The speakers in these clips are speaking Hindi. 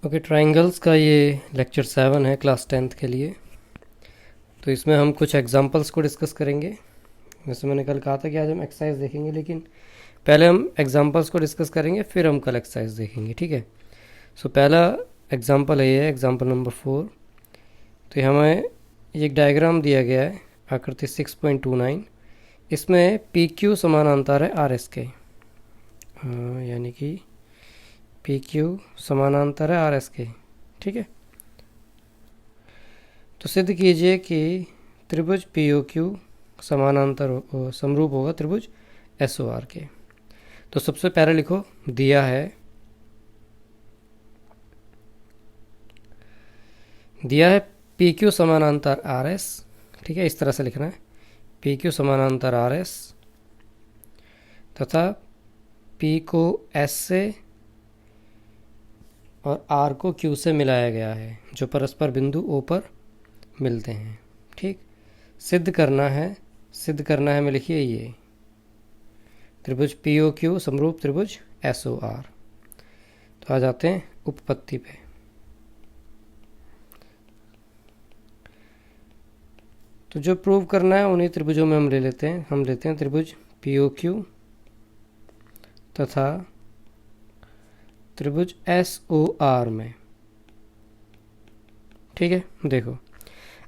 ओके, ट्राइंगल्स का ये लेक्चर 7 है क्लास 10th के लिए। तो इसमें हम कुछ एग्जांपल्स को डिस्कस करेंगे। जैसे मैंने कल कहा था कि आज हम एक्सरसाइज देखेंगे, लेकिन पहले हम एग्जांपल्स को डिस्कस करेंगे, फिर हम कल एक्सरसाइज देखेंगे, ठीक है। सो पहला एग्जांपल है, ये एग्जांपल नंबर 4। तो हमें एक डायग्राम दिया गया है, आकृति 6.29। इसमें पी क्यू समानांतर है आर एस के, यानी कि पी क्यू समानांतर है आर एस के, ठीक है। तो सिद्ध कीजिए कि त्रिभुज पी ओ क्यू समानांतर समरूप होगा त्रिभुज एस ओ आर के। तो सबसे पहले लिखो, दिया है पी क्यू समानांतर आर एस, ठीक है। इस तरह से लिखना है, पी क्यू समानांतर आर एस तथा पी को एस से और आर को क्यू से मिलाया गया है, जो परस्पर बिंदु ओ पर मिलते हैं, ठीक। सिद्ध करना है मैं लिखिए ये त्रिभुज पी ओ क्यू समरूप त्रिभुज एस ओ आर। तो आ जाते हैं उपपत्ति पे। तो जो प्रूव करना है उन्हीं त्रिभुजों में हम लेते हैं त्रिभुज पी ओ क्यू तथा त्रिभुज एस ओ आर में, ठीक है। देखो,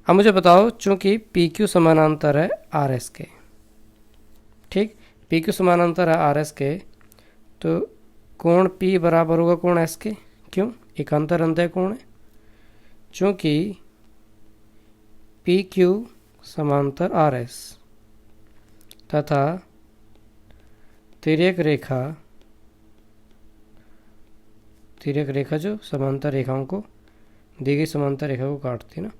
अब मुझे बताओ, चूंकि पी क्यू समानांतर है आर एस के, ठीक, पी क्यू समानांतर है आर एस के, तो कोण पी बराबर होगा कोण एस के। क्यों? एकांतर अंतः कोण है। चूंकि पी क्यू समांतर आर एस तथा तिर्यक रेखा जो समांतर रेखाओं को, दी गई समांतर रेखा को काटती है ना,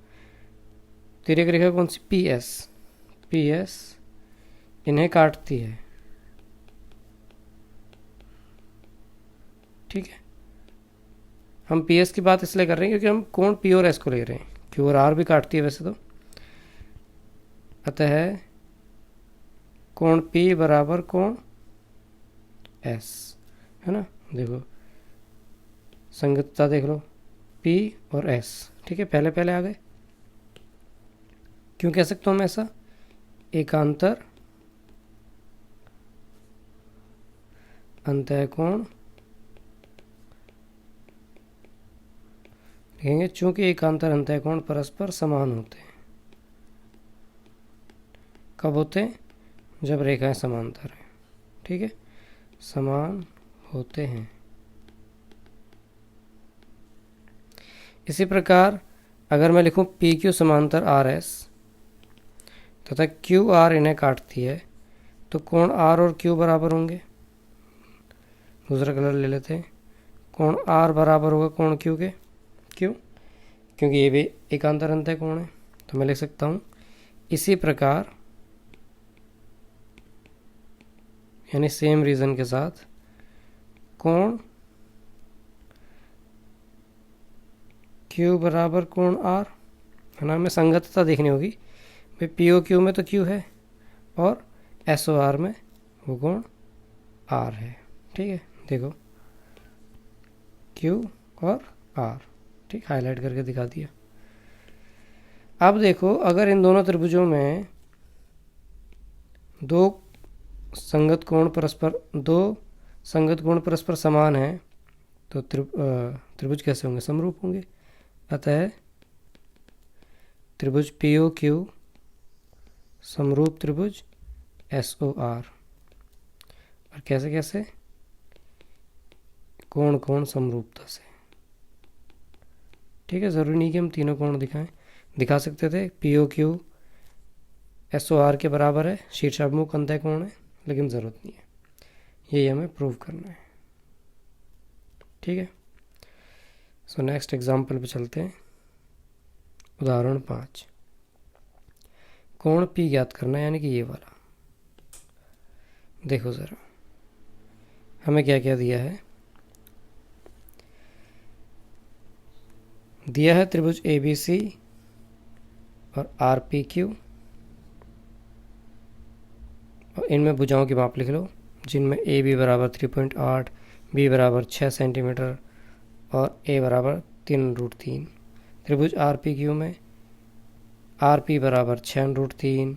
तिर्यक रेखा कौन सी? पी एस इन्हें काटती है, ठीक है। हम पी एस की बात इसलिए कर रहे हैं क्योंकि हम कोण पी और एस को ले रहे हैं, क्यू और आर भी काटती है वैसे तो। अतः कोण पी बराबर कोण एस, है ना। देखो संगतता देख लो, पी और एस, ठीक है, पहले पहले आ गए। क्यों कह सकता हूं मैं ऐसा? एकांतर अंतःकोण लिखेंगे, चूंकि एकांतर अंतःकोण परस्पर समान होते हैं। कब होते हैं? जब रेखाएं समांतर हैं, ठीक है, समान होते हैं। इसी प्रकार अगर मैं लिखूं पी क्यू समांतर आर एस तथा क्यू आर इन्हें काटती है, तो कोण आर और क्यू बराबर होंगे। दूसरा कलर ले लेते हैं, कोण आर बराबर होगा कोण क्यू के। क्यों? क्योंकि ये भी एकांतर अंतःकोण है। तो मैं लिख सकता हूं इसी प्रकार, यानी सेम रीजन के साथ, कोण क्यू बराबर कोण आर, है ना। हमें संगतता देखनी होगी भाई, पी ओ क्यू में तो क्यू है और एस ओ आर में वो कोण आर है, ठीक है। देखो क्यू और आर, ठीक, हाईलाइट करके दिखा दिया। अब देखो, अगर इन दोनों त्रिभुजों में दो संगत कोण परस्पर समान है, तो त्रिभुज कैसे होंगे? समरूप होंगे। अतः त्रिभुज पी ओ क्यू समरूप त्रिभुज एस ओ आर। और कैसे कैसे? कोण समरूपता से, ठीक है। ज़रूरी नहीं कि हम तीनों कोण दिखा सकते थे। P O Q S O R के बराबर है, शीर्षाभिमुख अंतःकोण है, लेकिन ज़रूरत नहीं है, यही हमें प्रूव करना है, ठीक है। सो नेक्स्ट एग्जाम्पल पे चलते हैं। उदाहरण 5, कोण पी ज्ञात करना है, यानी कि ये वाला। देखो ज़रा, हमें क्या क्या दिया है। दिया है त्रिभुज ए बी सी और आर पी क्यू, और इनमें भुजाओं की माप लिख लो, जिनमें ए बी बराबर 3.8, बी बराबर 6 सेंटीमीटर, और ए बराबर 3√3। त्रिभुज आर पी क्यू में आर पी बराबर 6√3,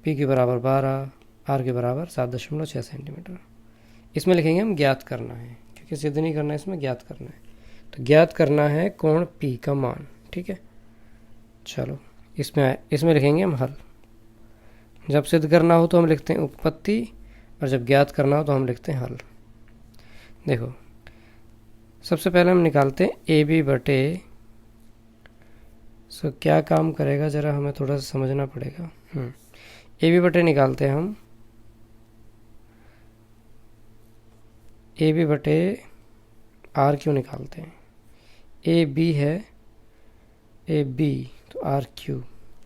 पी के बराबर 12, आर के बराबर 7.6 सेंटीमीटर। इसमें लिखेंगे हम ज्ञात करना है, क्योंकि सिद्ध नहीं करना है, इसमें ज्ञात करना है। तो ज्ञात करना है कोण पी का मान, ठीक है। चलो इसमें लिखेंगे हम हल। जब सिद्ध करना हो तो हम लिखते हैं उत्पत्ति, और जब ज्ञात करना हो तो हम लिखते हैं हल। देखो सबसे पहले हम निकालते हैं ए बी बटे, सो क्या काम करेगा ज़रा हमें थोड़ा सा समझना पड़ेगा। ए बी बटे निकालते हैं हम, ए बी बटे आर क्यू निकालते हैं। ए बी है, ए बी तो R Q,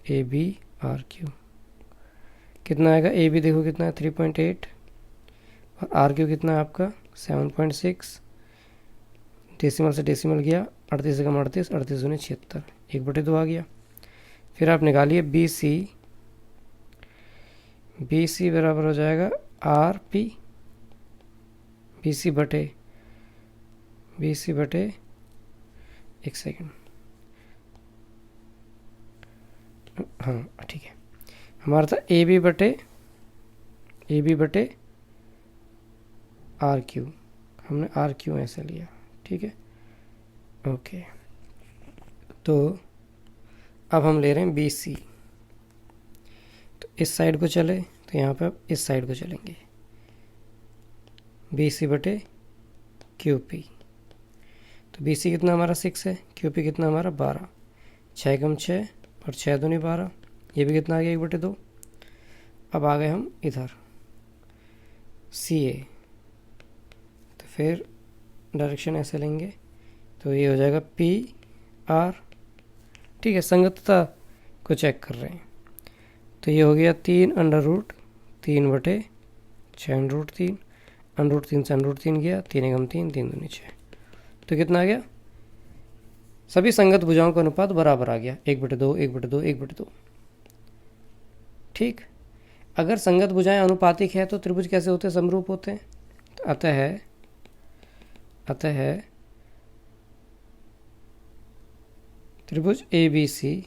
A B R Q कितना आएगा। ए बी देखो कितना है 3.8, और आर क्यू कितना है आपका 7.6। डेसिमल से डेसिमल गया, 38 से कम 38, 38 दूनी 76, 1/2 आ गया। फिर आप निकालिए बी सी, बी सी बराबर हो जाएगा आर पी, बी सी बटे एक सेकेंड, हाँ ठीक है, हमारा था ए बी बटे आर क्यू, हमने आर क्यू ऐसे लिया, ठीक है ओके। तो अब हम ले रहे हैं बी सी, तो इस साइड को चले तो यहाँ पे अब इस साइड को चलेंगे, बी सी बटे क्यू पी। तो बी सी कितना हमारा 6 है, क्यू पी कितना हमारा 12, 6 कम 6 और 6 दूनी 12, ये भी कितना आ गया 1/2। अब आ गए हम इधर सी ए, तो फिर डायरेक्शन ऐसे लेंगे, तो ये हो जाएगा पी आर, ठीक है। संगतता को चेक कर रहे हैं, तो ये हो गया 3√3/6√3, √3 से √3 गया, 3 एकम 3, 3 दूनी 6, तो कितना आ गया। सभी संगत भुजाओं का अनुपात बराबर आ गया, 1/2, 1/2, 1/2, ठीक। अगर संगत भुजाएं अनुपातिक है तो त्रिभुज कैसे होते हैं, समरूप होते हैं। तो अतः त्रिभुज ए बी सी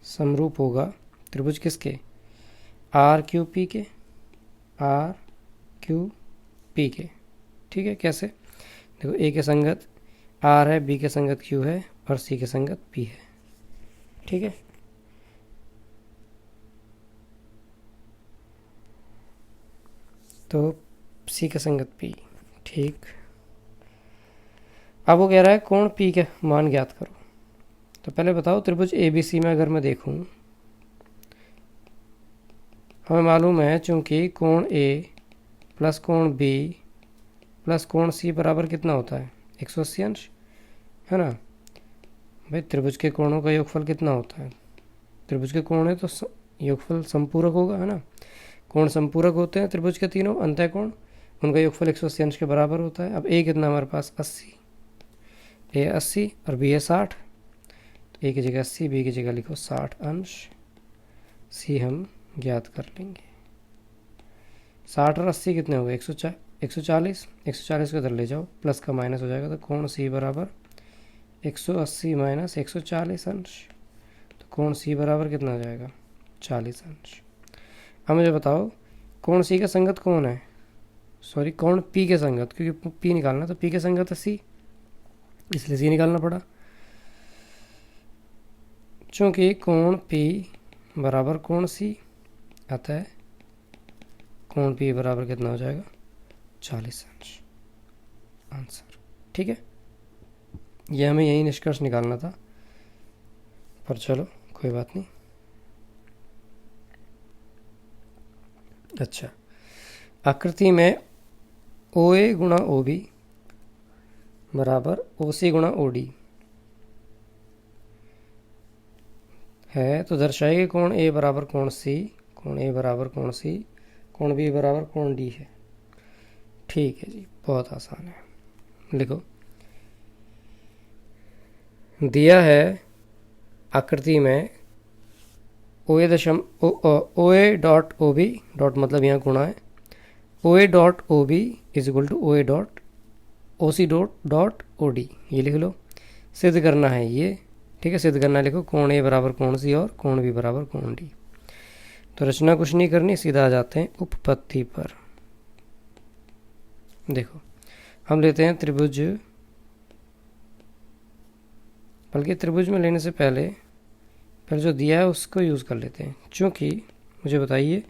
समरूप होगा त्रिभुज किसके, आर क्यू पी के, आर क्यू पी के, ठीक है। कैसे, देखो ए के संगत आर है, बी के संगत क्यू है, और सी के संगत पी है, ठीक है। तो सी के संगत पी, ठीक। अब वो कह रहा है कोण पी के मान ज्ञात करो। तो पहले बताओ त्रिभुज ए बी सी में अगर मैं देखूं, हमें मालूम है चूंकि कोण ए प्लस कोण बी प्लस कोण सी बराबर कितना होता है 180 अंश, है ना भाई। त्रिभुज के कोणों का योगफल कितना होता है, त्रिभुज के कोण है तो योगफल संपूरक होगा, है ना। कोण संपूरक होते हैं त्रिभुज के तीनों अंतः कोण, उनका योगफल 180 अंश के बराबर होता है। अब ए कितना हमारे पास 80, ए 80 और बी है 60, तो ए की जगह 80, बी की जगह लिखो 60 अंश, सी हम ज्ञात कर लेंगे। 60 और 80 कितने हो गए 140, 140 को इधर ले जाओ, प्लस का माइनस हो जाएगा, तो कोण सी बराबर 180 माइनस 140 अंश, तो कोण सी बराबर कितना हो जाएगा 40 अंश। अब मुझे बताओ कोण सी का संगत कौन है, सॉरी कोण पी के संगत, क्योंकि पी निकालना, तो पी के संगत है सी, इसलिए सी निकालना पड़ा। चूंकि कोण पी बराबर कोण सी, अतः कोण पी बराबर कितना हो जाएगा 40 अंश, आंसर, ठीक है। यह हमें यही निष्कर्ष निकालना था, पर चलो कोई बात नहीं। अच्छा, आकृति में ओ ए गुणा ओ बी बराबर ओ सी गुणा ओ डी है, तो दर्शाइए कोण ए बराबर कोण सी, कोण ए बराबर कोण सी, कोण बी बराबर कोण डी है। ठीक है जी, बहुत आसान है, लिखो। दिया है आकृति में O A dot O B dot मतलब यहाँ गुणा है, O A dot O B is equal to O A dot O C dot O D, ये लिख लो। सिद्ध करना है ये, ठीक है, सिद्ध करना लिखो, कोण ए बराबर कोण सी और कोण बी बराबर कोण डी। तो रचना कुछ नहीं करनी, सीधा आ जाते हैं उपपत्ति पर। देखो हम लेते हैं त्रिभुज, बल्कि त्रिभुज में लेने से पहले जो दिया है उसको यूज़ कर लेते हैं। चूँकि मुझे बताइए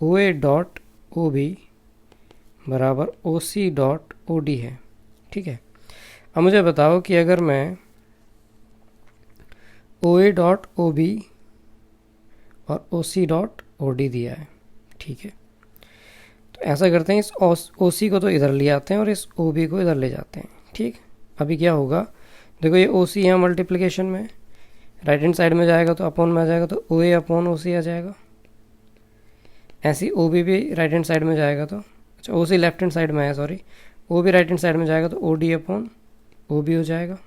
ओ ए डॉट ओ बी बराबर ओ सी डॉट ओ डी है, ठीक है। अब मुझे बताओ कि अगर मैं ओ ए डॉट ओ बी और ओ सी डॉट ओ डी दिया है, ठीक है, तो ऐसा करते हैं, इस ओ सी को तो इधर ले आते हैं और इस ओ बी को इधर ले जाते हैं, ठीक। अभी क्या होगा, देखो ये ओ सी यहाँ मल्टीप्लिकेशन में, राइट हैंड साइड में जाएगा तो अपॉन में आ जाएगा, तो ओ ए अपॉन ओ सी आ जाएगा। ऐसी ओ बी भी राइट हैंड साइड में जाएगा तो, अच्छा O C left hand side में है, sorry, O B right hand side में जाएगा तो O D upon O B हो जाएगा।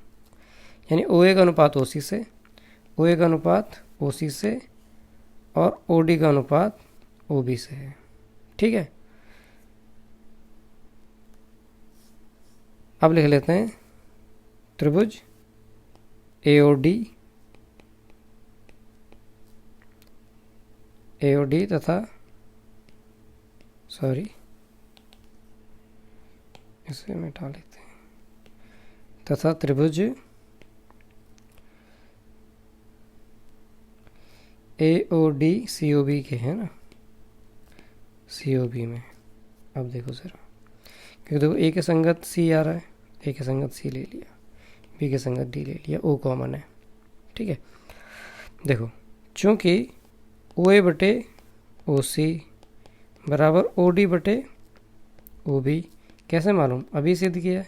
यानी ओ ए का अनुपात ओ सी से, ओ ए का अनुपात ओ सी से और ओ डी का अनुपात ओ बी से है, ठीक है। अब लिख लेते हैं त्रिभुज ए ओ डी तथा, सॉरी इसे मिटा लेते हैं, तथा त्रिभुज ए O D C O B के हैं ना, सी ओ बी में। अब देखो ज़रा, क्योंकि देखो ए के संगत सी आ रहा है, ए के संगत सी ले लिया, बी के संगत डी ले लिया, ओ कॉमन है, ठीक है। देखो चूँकि ओ ए बटे ओ सी बराबर ओ डी बटे ओ बी, कैसे मालूम, अभी सिद्ध किया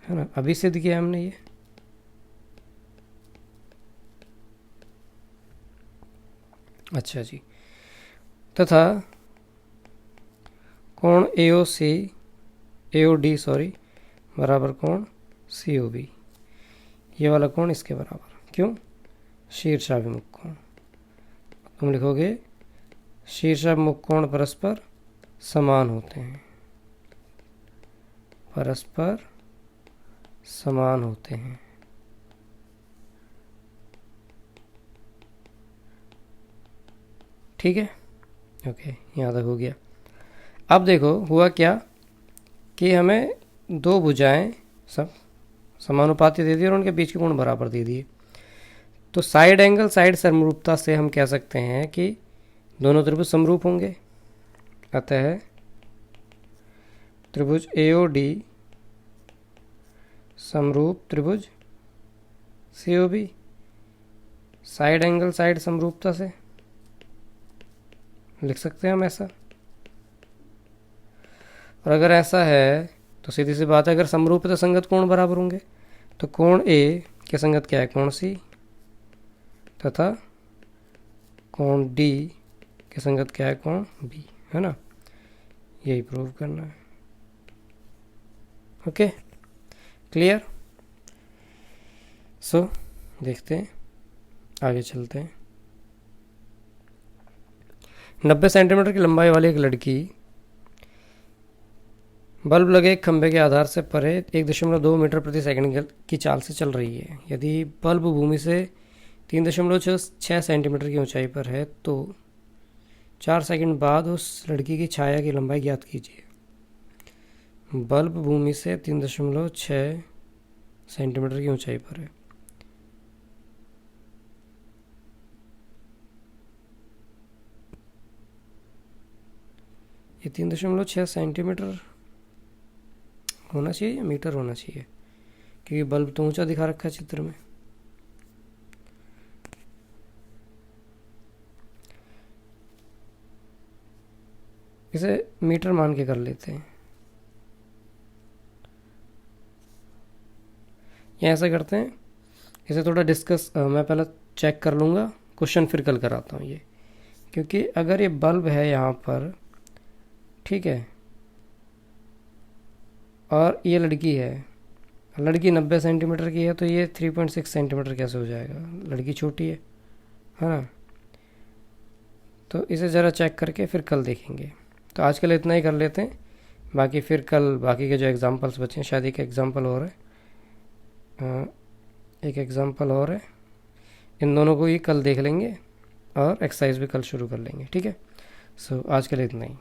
है ना, अभी सिद्ध किया हमने ये। अच्छा जी, तथा कोण ए ओ डी सॉरी बराबर कोण सी ओ बी, ये वाला कोण इसके बराबर, क्यों, शीर्षाभिमुख कोण। तुम लिखोगे शीर्षाभिमुख कोण परस्पर समान होते हैं, परस्पर समान होते हैं, ठीक है, ओके, यहाँ तक हो गया। अब देखो हुआ क्या कि हमें दो भुजाएं सब समानुपाती दे दी और उनके बीच के कोण बराबर दे दिए। तो साइड एंगल साइड समरूपता से हम कह सकते हैं कि दोनों त्रिभुज समरूप होंगे। अतः त्रिभुज ए ओ डी समरूप त्रिभुज C O B, side angle side समरूपता से लिख सकते हैं हम ऐसा। और अगर ऐसा है तो सीधी सी बात है, अगर समरूप तो संगत कोण बराबर होंगे, तो कोण ए के संगत क्या है, कोण सी, तथा कोण डी के संगत क्या है, कोण बी, है ना, यही प्रूव करना है। Okay, clear. सो देखते हैं, आगे चलते हैं। 90 सेंटीमीटर की लंबाई वाली एक लड़की बल्ब लगे एक खंभे के आधार से परे 1.2 मीटर प्रति सेकंड की चाल से चल रही है। यदि बल्ब भूमि से 3.6 सेंटीमीटर की ऊंचाई पर है तो 4 सेकंड बाद उस लड़की की छाया की लंबाई ज्ञात कीजिए। बल्ब भूमि से 3.6 सेंटीमीटर की ऊंचाई पर है। ये 3.6 सेंटीमीटर होना चाहिए या मीटर होना चाहिए, क्योंकि बल्ब तो ऊंचा दिखा रखा है चित्र में। इसे मीटर मान के कर लेते हैं, या ऐसा करते हैं, इसे थोड़ा डिस्कस मैं पहले चेक कर लूँगा, क्वेश्चन फिर कल कराता हूँ ये। क्योंकि अगर ये बल्ब है यहाँ पर, ठीक है, और ये लड़की है, लड़की 90 सेंटीमीटर की है, तो ये 3.6 सेंटीमीटर कैसे हो जाएगा, लड़की छोटी है ना। तो इसे ज़रा चेक करके फिर कल देखेंगे। तो आज के लिए इतना ही कर लेते हैं। बाकी फिर कल बाकी के जो एग्जांपल्स बचे हैं, शायद एक एग्जांपल और है, एक एग्जांपल और है, इन दोनों को ही कल देख लेंगे और एक्सरसाइज भी कल शुरू कर लेंगे। ठीक है, सो आज के लिए इतना ही।